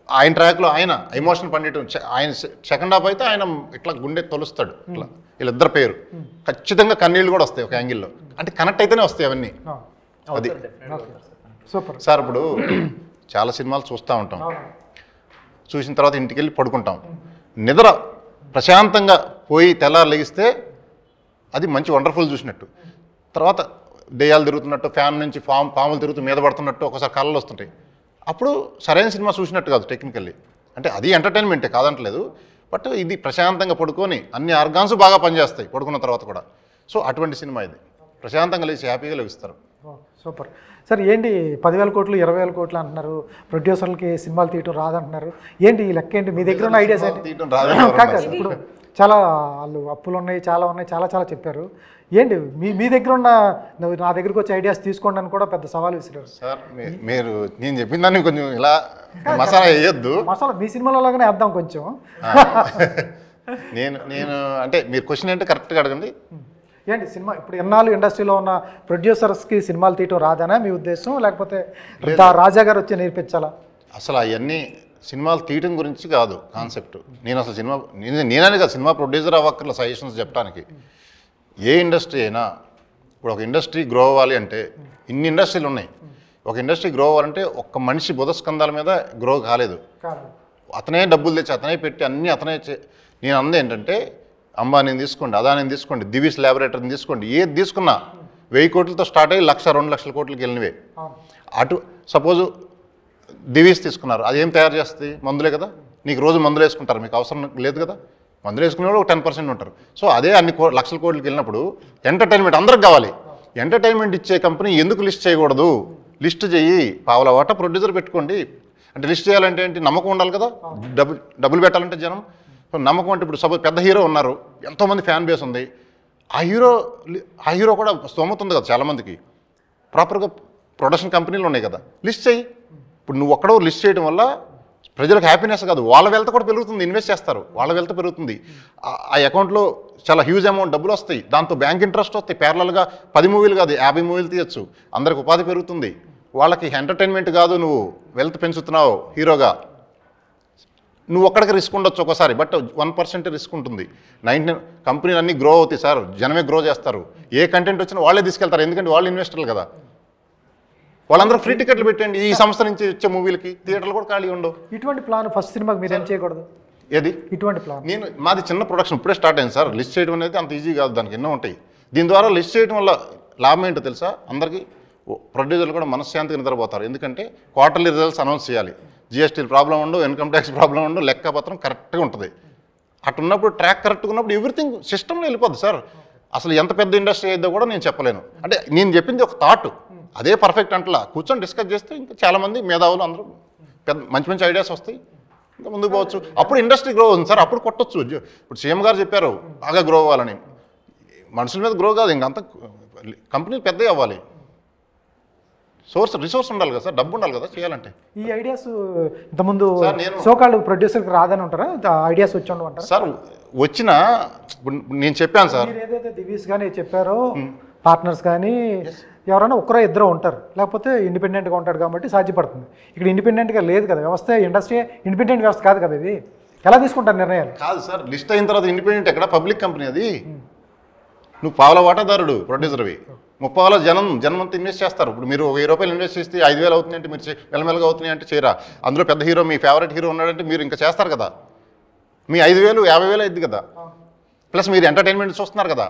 ఆయన ట్రాక్లో ఆయన ఎమోషన్ పండియటం, ఆయన సెకండ్ హాఫ్ అయితే ఆయన ఇట్లా గుండె తొలుస్తాడు, ఇట్లా వీళ్ళిద్దరు పేరు ఖచ్చితంగా కన్నీళ్ళు కూడా వస్తాయి ఒక యాంగిల్లో, అంటే కనెక్ట్ అయితేనే వస్తాయి అవన్నీ. అది సార్, ఇప్పుడు చాలా సినిమాలు చూస్తూ ఉంటాం, చూసిన తర్వాత ఇంటికి వెళ్ళి పడుకుంటాం, నిద్ర ప్రశాంతంగా పోయి తెల్లారు లెగిస్తే అది మంచి వండర్ఫుల్ చూసినట్టు. తర్వాత దెయ్యాలు తిరుగుతున్నట్టు, ఫ్యాన్ నుంచి పాములు తిరుగుతూ మీద పడుతున్నట్టు ఒకసారి కళ్ళలు వస్తుంటాయి. అప్పుడు సరైన సినిమా చూసినట్టు కాదు టెక్నికల్లీ, అంటే అది ఎంటర్టైన్మెంటే కాదంటలేదు, బట్ ఇది ప్రశాంతంగా పడుకొని అన్ని ఆర్గాన్స్ బాగా పనిచేస్తాయి పడుకున్న తర్వాత కూడా. సో అటువంటి సినిమా ఇది, ప్రశాంతంగా లేచి హ్యాపీగా లభిస్తారు. Super sir. ఏంటి 10,000 కోట్లు 20,000 కోట్లు అంటున్నారు, ప్రొడ్యూసర్లకి సినిమాలు తీయటం రాదంటున్నారు, ఏంటి ఈ లెక్క ఏంటి? మీ దగ్గర ఉన్న ఐడియాస్ ఏంటి? కాదు, ఇప్పుడు చాలా వాళ్ళు అప్పులు ఉన్నాయి, చాలా చెప్పారు. ఏంటి మీ దగ్గర ఉన్న, నా దగ్గరకు వచ్చే ఐడియాస్ తీసుకోండి అని కూడా పెద్ద సవాల్ విసిరారు సార్. మీరు నేను చెప్పిన దాన్ని కొంచెం ఇలా మసాలా వేయొద్దు, మసాలా మీ సినిమాలో లాగానే వేద్దాం కొంచెం. నేను అంటే మీరు క్వశ్చన్ ఏంటో కరెక్ట్గా అడగండి. ఏంటి సినిమా ఇప్పుడు ఎన్నాళ్ళు ఇండస్ట్రీలో ఉన్న ప్రొడ్యూసర్స్కి సినిమాలు తీయటం రాదనా మీ ఉద్దేశం, లేకపోతే రాజా గారు వచ్చి నేర్పించాలా? అసలు అవన్నీ సినిమాలు తీయటం గురించి కాదు కాన్సెప్ట్. నేను అసలు నేననే కాదు, సినిమా ప్రొడ్యూసర్ అవ్వక్కర్ల సజెషన్స్ చెప్పడానికి. ఏ ఇండస్ట్రీ అయినా, ఇప్పుడు ఒక ఇండస్ట్రీ గ్రో అవ్వాలి అంటే ఇన్ని ఇండస్ట్రీలు ఉన్నాయి. ఒక ఇండస్ట్రీ గ్రో అవ్వాలంటే ఒక్క మనిషి బుధస్కంధాల మీద గ్రో కాలేదు, అతనే డబ్బులు తెచ్చి అతనే పెట్టి అన్నీ అతనే నేను అందే ఏంటంటే, అంబానీని తీసుకోండి, అదానీని తీసుకోండి, దివీస్ ల్యాబొరేటరీని తీసుకోండి, ఏది తీసుకున్నా 1000 కోట్లతో స్టార్ట్ అయ్యి 1,00,000-2 లక్షల కోట్లకి వెళ్ళినవే. అటు సపోజు దివీస్ తీసుకున్నారు, అది ఏం తయారు చేస్తుంది? మందులే కదా. నీకు రోజు మందులు వేసుకుంటారు, మీకు అవసరం లేదు కదా. మందులు వేసుకునే వాళ్ళు 10% ఉంటారు. సో అదే అన్ని లక్షల కోట్లకి వెళ్ళినప్పుడు ఎంటర్టైన్మెంట్ అందరికి కావాలి. ఎంటర్టైన్మెంట్ ఇచ్చే కంపెనీ ఎందుకు లిస్ట్ చేయకూడదు? లిస్ట్ చెయ్యి, పావుల వాటా ప్రొడ్యూసర్ పెట్టుకోండి. అంటే లిస్ట్ చేయాలంటే ఏంటి? నమ్మకం ఉండాలి కదా, డబ్బులు పెట్టాలంటే జనం నమ్మకం. అంటే ఇప్పుడు సపోజ్ పెద్ద హీరో ఉన్నారు, ఎంతోమంది ఫ్యాన్ బేస్ ఉంది, ఆ హీరో కూడా స్తోమత ఉంది కదా చాలామందికి, ప్రాపర్గా ప్రొడక్షన్ కంపెనీలు ఉన్నాయి కదా, లిస్ట్ చెయ్యి. ఇప్పుడు నువ్వు ఒక్కడో లిస్ట్ చేయడం వల్ల ప్రజలకు హ్యాపీనెస్ కాదు, వాళ్ళ వెల్త్ కూడా పెరుగుతుంది, ఇన్వెస్ట్ చేస్తారు, వాళ్ళ వెల్త్ పెరుగుతుంది, ఆ అకౌంట్లో చాలా హ్యూజ్ అమౌంట్ డబ్బులు వస్తాయి, దాంతో బ్యాంక్ ఇంట్రెస్ట్ వస్తాయి, ప్యారలల్గా 10 మూవీలు కాదు 50 మూవీలు తీయచ్చు, అందరికి ఉపాధి పెరుగుతుంది, వాళ్ళకి ఎంటర్టైన్మెంట్ కాదు, నువ్వు వెల్త్ పెంచుతున్నావు హీరోగా, నువ్వు ఒక్కడికి రిస్క్ ఉండొచ్చు ఒకసారి, బట్ 1% రిస్క్ ఉంటుంది. 99 కంపెనీలు అన్నీ గ్రో అవుతాయి సార్, జనమే గ్రో చేస్తారు, ఏ కంటెంట్ వచ్చినా వాళ్ళే తీసుకెళ్తారు, ఎందుకంటే వాళ్ళు ఇన్వెస్టర్లు కదా, వాళ్ళందరూ ఫ్రీ టికెట్లు పెట్టండి ఈ సంస్థ నుంచి వచ్చే మూవీలకి, థియేటర్లు కూడా ఖాళీ ఉండవు. ఇటువంటి ప్లాన్ ఫస్ట్ సినిమాకి మీరు ఏం చేయకూడదు? ఏది ఇటువంటి ప్లాన్? మాది చిన్న ప్రొడక్షన్ ఇప్పుడే స్టార్ట్ అయింది సార్, లిస్ట్ చేయడం అనేది అంత ఈజీ కాదు, దానికి ఎన్నో ఉంటాయి. దీని ద్వారా లిస్ట్ చేయడం వల్ల లాభం ఏంటో తెలుసా, అందరికీ ప్రొడ్యూసర్లు కూడా మనశ్శాంతిగా నిద్రపోతారు, ఎందుకంటే క్వార్టర్లీ రిజల్ట్స్ అనౌన్స్ చేయాలి, జిఎస్టీ ప్రాబ్లం ఉండవు, ఇన్కమ్ ట్యాక్స్ ప్రాబ్లం ఉండవు, లెక్కపత్రం కరెక్ట్గా ఉంటుంది. అట్టున్నప్పుడు ట్రాక్ కరెక్ట్గా ఉన్నప్పుడు ఎవ్రీథింగ్ సిస్టమ్లో వెళ్ళిపోద్ది సార్. అసలు ఎంత పెద్ద ఇండస్ట్రీ అయిద్దో కూడా నేను చెప్పలేను, అంటే నేను చెప్పింది ఒక థాట్, అదే పర్ఫెక్ట్ అంటలా, కూర్చొని డిస్కస్ చేస్తే ఇంకా చాలామంది మేధావులు అందరూ పెద్ద మంచి మంచి ఐడియాస్ వస్తాయి, ఇంకా ముందుకు పోవచ్చు, అప్పుడు ఇండస్ట్రీ గ్రో అవుతుంది సార్, అప్పుడు కొట్టొచ్చు. ఇప్పుడు సీఎం గారు చెప్పారు బాగా గ్రో అవ్వాలని, మనుషుల మీద గ్రో కాదు, ఇంకంతా కంపెనీలు పెద్దవి అవ్వాలి, రిసోర్స్ ఉండాలి కదా సార్, డబ్బు ఉండాలి కదా చేయాలంటే. ఈ ఐడియాస్ ఇంతకుముందు సోకాళ్ళు ప్రొడ్యూసర్కి రాదని ఉంటారా, ఐడియాస్ వచ్చి ఉండమంటారా సార్? వచ్చిన నేను చెప్పాను సార్, మీరు ఏదైతే దివీస్ కానీ చెప్పారో పార్ట్నర్స్ కానీ ఎవరైనా ఒకరో ఇద్దరు ఉంటారు, లేకపోతే ఇండిపెండెంట్గా ఉంటాడు కాబట్టి సాధ్యపడుతుంది. ఇక్కడ ఇండిపెండెంట్గా లేదు కదా వ్యవస్థ, ఇండస్ట్రీ ఇండిపెండెంట్ వ్యవస్థ కాదు కదా, ఇది ఎలా తీసుకుంటారు నిర్ణయాలు? కాదు సార్, లిస్ట్ అయిన తర్వాత ఇండిపెండెంట్ ఎక్కడ, పబ్లిక్ కంపెనీ అది, నువ్వు పావుల వాటాదారుడు ప్రొడ్యూసర్వి, 30,000 జనం ఇన్వెస్ట్ చేస్తారు. ఇప్పుడు మీరు 1000 రూపాయలు ఇన్వెస్ట్ చేస్తే 5,000 అవుతుంది అంటే మీరు మెల్లమెల్లగా అవుతున్నాయి అంటే చేయరా, అందులో పెద్ద హీరో మీ ఫేవరెట్ హీరో ఉన్నాడంటే మీరు ఇంకా చేస్తారు కదా, మీ 5,000 50,000 అయింది కదా, ప్లస్ మీరు ఎంటర్టైన్మెంట్ చూస్తున్నారు కదా.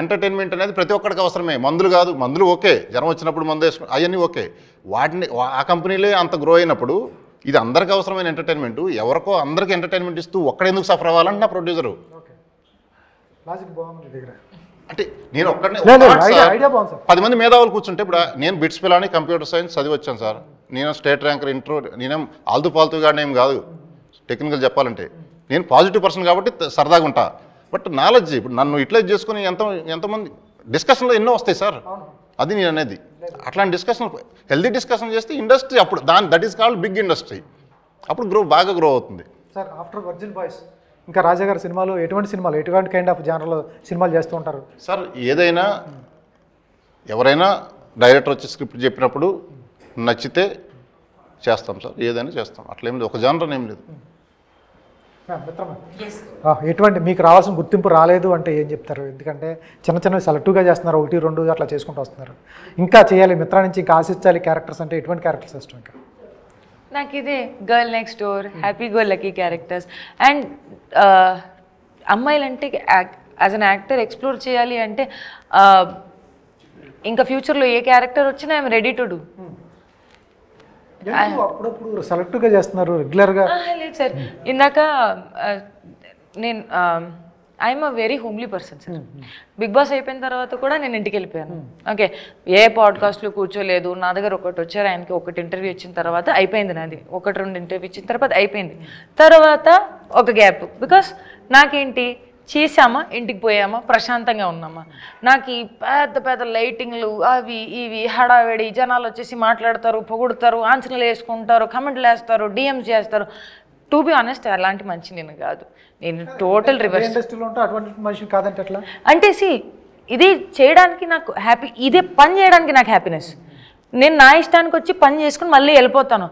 ఎంటర్టైన్మెంట్ అనేది ప్రతి ఒక్కడికి అవసరమే, మందులు కాదు, మందులు ఓకే, జ్వరం వచ్చినప్పుడు మందు వేసుకుని అవన్నీ ఓకే, వాటిని ఆ కంపెనీలే అంత గ్రో అయినప్పుడు ఇది అందరికీ అవసరమైన ఎంటర్టైన్మెంట్, ఎవరికో అందరికీ ఎంటర్టైన్మెంట్ ఇస్తూ ఒక్కడెందుకు సఫర్ అవ్వాలంటే నా ప్రొడ్యూసరు. అంటే నేను ఒక్కడనే 10 మంది మేధావులు కూర్చుంటే, ఇప్పుడు నేను బిట్స్ పిల్లని కంప్యూటర్ సైన్స్ చదివి వచ్చాను సార్, నేను స్టేట్ ర్యాంకర్ ఇంట్రో, నేనేం ఆల్తూ పాల్తూగా ఏం కాదు, టెక్నికల్ చెప్పాలంటే నేను పాజిటివ్ పర్సన్ కాబట్టి సరదాగా ఉంటా, బట్ నాలెడ్జ్ ఇప్పుడు నన్ను యూటిలైజ్ చేసుకుని ఎంతమంది డిస్కషన్లో ఎన్నో వస్తాయి సార్, అది నేను అనేది. అట్లాంటి డిస్కషన్ హెల్దీ డిస్కషన్ చేస్తే ఇండస్ట్రీ అప్పుడు that is called big industry, అప్పుడు బాగా గ్రో అవుతుంది సార్. ఆఫ్టర్ వర్జిన్ బాయ్స్ ఇంకా రాజా గారి సినిమాలు ఎటువంటి కైండ్ ఆఫ్ జానర్లో సినిమాలు చేస్తూ ఉంటారు సార్? ఏదైనా ఎవరైనా డైరెక్టర్ వచ్చి స్క్రిప్ట్ చెప్పినప్పుడు నచ్చితే చేస్తాం సార్, ఏదైనా చేస్తాం, అట్లేం లేదు, ఒక జానర్ ఏం లేదు. ఎటువంటి మీకు రావాల్సిన గుర్తింపు రాలేదు అంటే ఏం చెప్తారు? ఎందుకంటే చిన్న సెలెక్టివ్గా చేస్తున్నారు, 1, 2 అట్లా చేసుకుంటూ వస్తున్నారు, ఇంకా చేయాలి మిత్రా నుంచి ఇంకా ఆశించాలి క్యారెక్టర్స్ అంటే ఎటువంటి క్యారెక్టర్స్ ఇష్టం? ఇంకా నాకు ఇదే girl next door, happy go lucky characters. And అమ్మాయిలంటే యాజ్ అన్ యాక్టర్ ఎక్స్ప్లోర్ చేయాలి అంటే ఇంకా ఫ్యూచర్లో ఏ క్యారెక్టర్ వచ్చినా ఐఎమ్ రెడీ టు డూ. అప్పుడప్పుడు సెలెక్టివ్గా చేస్తున్నారు రెగ్యులర్గా? లేదు సార్, ఇందాక నేను I'm a very homely person sir. Bigg Boss అయిపోయిన తర్వాత కూడా నేను ఇంటికి వెళ్ళిపోయాను. ఓకే, ఏ పాడ్కాస్ట్లో కూర్చోలేదు, నా దగ్గర ఒకటి వచ్చారు, ఆయనకి ఒకటి ఇంటర్వ్యూ ఇచ్చిన తర్వాత అయిపోయింది, నాది 1-2 ఇంటర్వ్యూ ఇచ్చిన తర్వాత అయిపోయింది. తర్వాత ఒక గ్యాప్, బికాస్ నాకేంటి చేసామా ఇంటికి పోయామా ప్రశాంతంగా ఉన్నామా. నాకు ఈ పెద్ద లైటింగ్లు అవి ఇవి హడావిడి, జనాలు వచ్చేసి మాట్లాడతారు, పొగుడుతారు, ఆన్సర్లు వేసుకుంటారు, కమెంట్లు వేస్తారు, డిఎమ్స్ చేస్తారు. టు బి ఆనెస్ట్ అలాంటి మంచి నేను కాదు, నేను టోటల్ రివర్స్. ఇండస్ట్రీలో ఉంటే అటువంటి మనిషి కాదంటే ఎట్లా అంటే ఇది చేయడానికి నాకు హ్యాపీ, ఇదే పని చేయడానికి నాకు హ్యాపీనెస్. నేను నా ఇష్టానికి వచ్చి పని చేసుకుని మళ్ళీ వెళ్ళిపోతాను.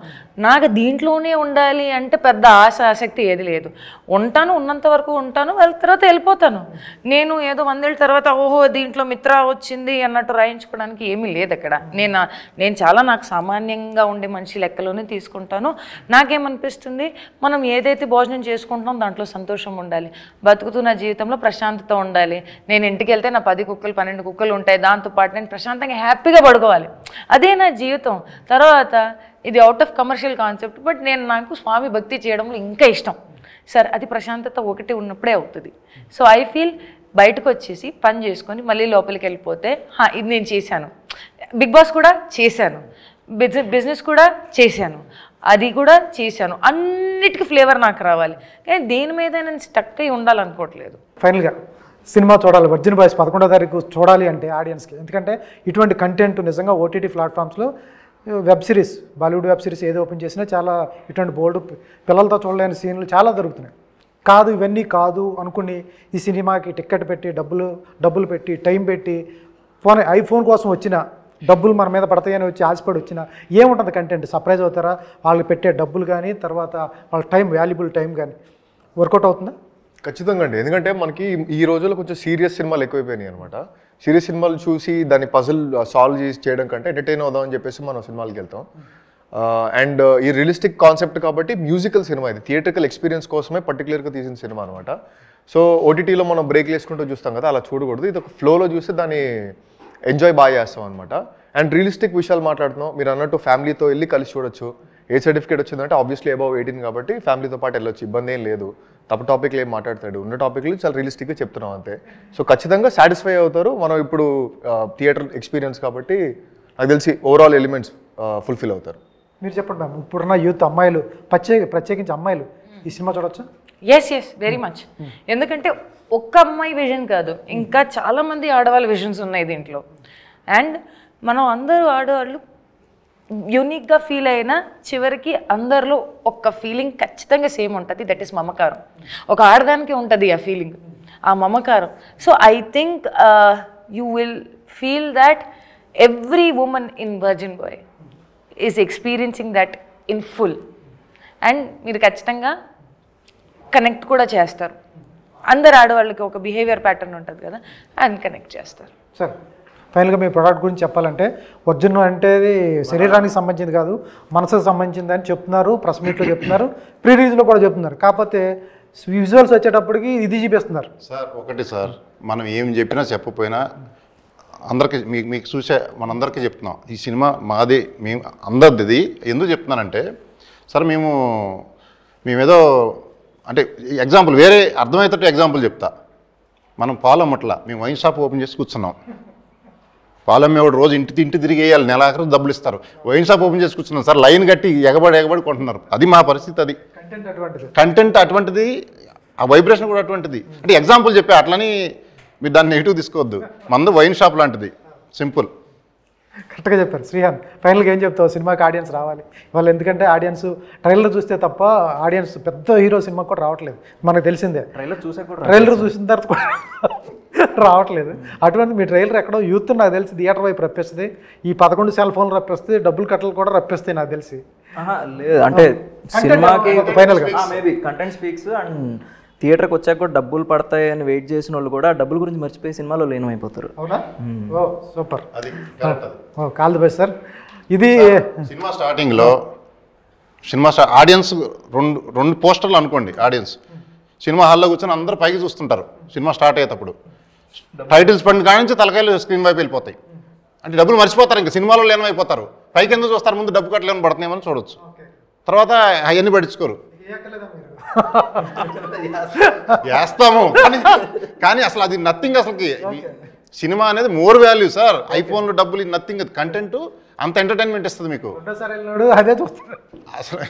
నాకు దీంట్లోనే ఉండాలి అంటే పెద్ద ఆసక్తి ఏది లేదు. ఉంటాను, ఉన్నంత వరకు ఉంటాను, వాళ్ళ తర్వాత వెళ్ళిపోతాను. నేను ఏదో 100 ఏళ్ళ తర్వాత ఓహో దీంట్లో మిత్ర వచ్చింది అన్నట్టు రాయించుకోవడానికి ఏమీ లేదు అక్కడ. నేను చాలా నాకు సామాన్యంగా ఉండే మనిషి లెక్కలోనే తీసుకుంటాను. నాకేమనిపిస్తుంది, మనం ఏదైతే భోజనం చేసుకుంటున్నాం దాంట్లో సంతోషం ఉండాలి, బతుకుతున్న జీవితంలో ప్రశాంతత ఉండాలి. నేను ఇంటికి వెళ్తే నా 10 కుక్కలు 12 కుక్కలు ఉంటాయి, దాంతోపాటు నేను ప్రశాంతంగా హ్యాపీగా పడుకోవాలి. అదే నా జీవితం. తర్వాత ఇది out of commercial concept, but నాకు స్వామి భక్తి చేయడంలో ఇంకా ఇష్టం సార్. అది ప్రశాంతత ఒకటి ఉన్నప్పుడే అవుతుంది. సో ఐ ఫీల్ బయటకు వచ్చేసి పని చేసుకొని మళ్ళీ లోపలికి వెళ్ళిపోతే ఇది నేను చేశాను, బిగ్ బాస్ కూడా చేశాను, బిజినెస్ కూడా చేశాను, అది కూడా చేశాను, అన్నిటికీ ఫ్లేవర్ నాకు రావాలి. కానీ దేని మీద నేను స్టక్ అయి ఉండాలనుకోవట్లేదు. ఫైనల్గా సినిమా చూడాలి, వర్జిన్ బాయ్స్ 11వ తారీఖు చూడాలి అంటే ఆడియన్స్కి, ఎందుకంటే ఇటువంటి కంటెంట్ నిజంగా ఓటీటీ ప్లాట్ఫామ్స్లో web series, Bollywood web series ఏది ఓపెన్ చేసినా చాలా ఇటువంటి బోల్డ్ పిల్లలతో చూడలేని సీన్లు చాలా దొరుకుతున్నాయి. కాదు ఇవన్నీ కాదు అనుకుని ఈ సినిమాకి టికెట్ పెట్టి డబ్బులు పెట్టి టైం పెట్టి ఐఫోన్ కోసం వచ్చిన డబ్బులు మన మీద పడతాయని వచ్చి ఆశపడి వచ్చిన ఏముంటుంది కంటెంట్? సర్ప్రైజ్ అవుతారా? వాళ్ళు పెట్టే డబ్బులు కానీ తర్వాత వాళ్ళ టైం, వాల్యుబుల్ టైం కానీ వర్కౌట్ అవుతుందా? ఖచ్చితంగా అండి. ఎందుకంటే మనకి ఈ రోజుల్లో కొంచెం సీరియస్ సినిమాలు ఎక్కువైపోయినాయి అనమాట. సీరియస్ సినిమాలు చూసి దాన్ని పజిల్ సాల్వ్ చేసి చేయడం కంటే ఎంటర్టైన్ అవుదాం అని చెప్పేసి మనం సినిమాలకి వెళ్తాం. అండ్ ఈ రియలిస్టిక్ కాన్సెప్ట్ కాబట్టి మ్యూజికల్ సినిమా, ఇది థియేట్రికల్ ఎక్స్పీరియన్స్ కోసమే పర్టికులర్గా తీసిన సినిమా అనమాట. సో ఓటీటీలో మనం బ్రేక్లు వేసుకుంటూ చూస్తాం కదా, అలా చూడకూడదు. ఇది ఒక ఫ్లోలో చూస్తే దాన్ని ఎంజాయ్ బాగా చేస్తాం అనమాట. అండ్ రియలిస్టిక్ విషయాలు మాట్లాడుతున్నాం. మీరు అన్నట్టు ఫ్యామిలీతో వెళ్ళి కలిసి చూడొచ్చు. ఏ సర్టిఫికేట్ వచ్చిందంటే ఆబ్వియస్లీ అబౌవ్ 18 కాబట్టి ఫ్యామిలీతో పాటు వెళ్ళొచ్చు, ఇబ్బంది ఏం లేదు. తప్పు టాపిక్లు ఏం మాట్లాడతాడు, ఉన్న టాపిక్లు చాలా రియలిస్టిక్గా చెప్తున్నాం అంతే. సో ఖచ్చితంగా సాటిస్ఫై అవుతారు. మనం ఇప్పుడు థియేటర్ ఎక్స్పీరియన్స్ కాబట్టి నాకు తెలిసి ఓవరాల్ ఎలిమెంట్స్ ఫుల్ఫిల్ అవుతారు. మీరు చెప్పండి మ్యామ్, ఇప్పుడున్న యూత్ అమ్మాయిలు, ప్రత్యేకించి అమ్మాయిలు ఈ సినిమా చూడొచ్చా? Yes very much. ఎందుకంటే ఒక్క అమ్మాయి విజన్ కాదు, ఇంకా చాలా మంది ఆడవాళ్ళ విజన్స్ ఉన్నాయి దీంట్లో. అండ్ మనం అందరూ ఆడవాళ్ళు యూనిక్గా ఫీల్ అయినా చివరికి అందరిలో ఒక్క ఫీలింగ్ ఖచ్చితంగా సేమ్ ఉంటుంది, దట్ ఈస్ మమకారం. ఒక ఆడదానికి ఉంటుంది ఆ ఫీలింగ్, ఆ మమకారం. So I think you will feel that every women in virgin boy is experiencing that in full. And మీరు ఖచ్చితంగా కనెక్ట్ కూడా చేస్తారు. అందరు ఆడవాళ్ళకి ఒక బిహేవియర్ ప్యాటర్న్ ఉంటుంది కదా, అండ్ కనెక్ట్ చేస్తారు. సార్ ఫైనల్గా మీ ప్రోడక్ట్ గురించి చెప్పాలంటే, వర్జిన్ అంటే శరీరానికి సంబంధించింది కాదు, మనసుకు సంబంధించింది అని చెప్తున్నారు, ప్రెస్ మీట్లో చెప్తున్నారు, ప్రీ రిలీజ్లో కూడా చెప్తున్నారు. కాకపోతే విజువల్స్ వచ్చేటప్పటికి ఇది చూపిస్తున్నారు. సార్ ఒకటి సార్, మనం ఏం చెప్పినా చెప్పకపోయినా అందరికీ మీకు చూసే మనందరికీ చెప్తున్నాం, ఈ సినిమా మాది, మేము అందరిది. ఎందుకు చెప్తున్నానంటే సార్, మేమేదో అంటే ఎగ్జాంపుల్ వేరే అర్థమయ్యేటట్టు ఎగ్జాంపుల్ చెప్తా. మనం పాలు అమ్మట్లా, మేము వైన్ షాప్ ఓపెన్ చేసి కూర్చున్నాం. పాలు అమ్మేవాడు రోజు ఇంటి తిరిగి వేయాలి, నెలాఖరు డబ్బులు ఇస్తారు. వైన్ షాప్ ఓపెన్ చేసి కూర్చున్నాం సార్, లైన్ కట్టి ఎగబడి కొంటున్నారు. అది మా పరిస్థితి. అది కంటెంట్ అటువంటిది, ఆ వైబ్రేషన్ కూడా అటువంటిది. అంటే ఎగ్జాంపుల్ చెప్పే, అట్లని మీరు దాన్ని నెగిటివ్ తీసుకోవద్దు. మందు వైన్ షాప్ లాంటిది, సింపుల్. కరెక్ట్గా చెప్పారు. శ్రీహాన్ ఫైనల్గా ఏం చెప్తావు? సినిమాకి ఆడియన్స్ రావాలి వాళ్ళు, ఎందుకంటే ఆడియన్స్ ట్రైలర్ చూస్తే తప్ప ఆడియన్స్ పెద్ద హీరో సినిమాకి కూడా రావట్లేదు, మనకు తెలిసిందే. ట్రైలర్ చూసిన తర్వాత కూడా రావట్లేదు. అటువంటి మీ ట్రైలర్ ఎక్కడో యూత్ నాకు తెలిసి థియేటర్ వైపు రప్పిస్తుంది, ఈ 11 సెల్ ఫోన్లు రప్పిస్తుంది, డబ్బులు కట్టలు కూడా రప్పిస్తాయి నాకు తెలిసి. లేదు అంటే సినిమాకి ఫైనల్గా మేబీ కంటెంట్ స్పీక్స్. అండ్ థియేటర్కి వచ్చాక కూడా డబ్బులు పడతాయి అని వెయిట్ చేసిన వాళ్ళు కూడా డబ్బుల గురించి మర్చిపోయి సినిమాలో లీనమైపోతారు. అవునా? Oh super, all the best sir. ఇది సినిమా స్టార్టింగ్లో ఆడియన్స్ రెండు పోస్టర్లు అనుకోండి. ఆడియన్స్ సినిమా హాల్లో కూర్చొని అందరూ పైకి చూస్తుంటారు. సినిమా స్టార్ట్ అయ్యేటప్పుడు టైటిల్స్ పడిన కాడి నుంచి తలకాయలు స్క్రీన్ వైపు వెళ్ళిపోతాయి. అంటే డబ్బులు మర్చిపోతారు, ఇంకా సినిమాలో లీనమైపోతారు. పైకి ఎందుకు చూస్తారు? ముందు డబ్బు కట్టలేని పడుతున్నామని చూడొచ్చు, తర్వాత అవన్నీ పట్టించుకోరు. వేస్తాము కానీ అసలు అది నథింగ్. అసలుకి సినిమా అనేది మోర్ వాల్యూ సార్. ఐఫోన్లో డబ్బులు నథింగ్. కంటెంట్ అంత ఎంటర్టైన్మెంట్ ఇస్తుంది మీకు. అదే చూస్తారు అసలు.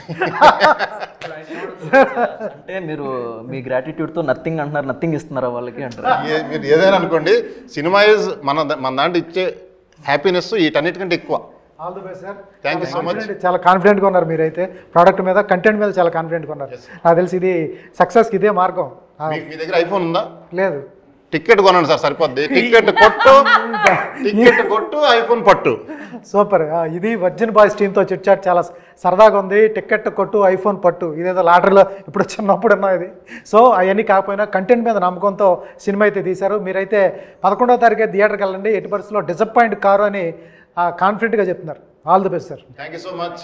అంటే మీరు మీ గ్రాటిట్యూడ్తో నథింగ్ అంటున్నారు, నథింగ్ ఇస్తున్నారా వాళ్ళకి అంటారు. మీరు ఏదైనా అనుకోండి, సినిమా ఈజ్ మన దాంట్లో ఇచ్చే హ్యాపీనెస్ వీటన్నిటికంటే ఎక్కువ. All the best sir. Thank you so much. చాలా కాన్ఫిడెంట్గా ఉన్నారు మీరైతే, ప్రోడక్ట్ మీద, కంటెంట్ మీద చాలా కాన్ఫిడెంట్గా ఉన్నారు. నాకు తెలిసి ఇది సక్సెస్కి ఇదే మార్గం. మీ దగ్గర ఐఫోన్ ఉందా? లేదు. టికెట్ కొనండి సార్, సరిపోద్ది. టికెట్ కొట్టు ఐఫోన్ పట్టు. సూపర్. ఇది వర్జిన్ బాయ్స్ టీంతో చిట్ చాట్ చాలా సరదాగా ఉంది. టికెట్ కొట్టు ఐఫోన్ పట్టు, ఇదేదో లాటరీలో ఇప్పుడు చిన్నప్పుడు అన్నా ఇది. సో అవన్నీ కాకపోయినా కంటెంట్ మీద నమ్మకంతో సినిమా అయితే తీశారు. మీరైతే 11వ తారీఖు థియేటర్కి వెళ్ళండి, ఎట్టి పరిస్థితుల్లో డిసప్పాయింట్ కారు అని కాన్ఫిడెంట్గా చెప్తున్నారు. All the best sir. Thank you so much.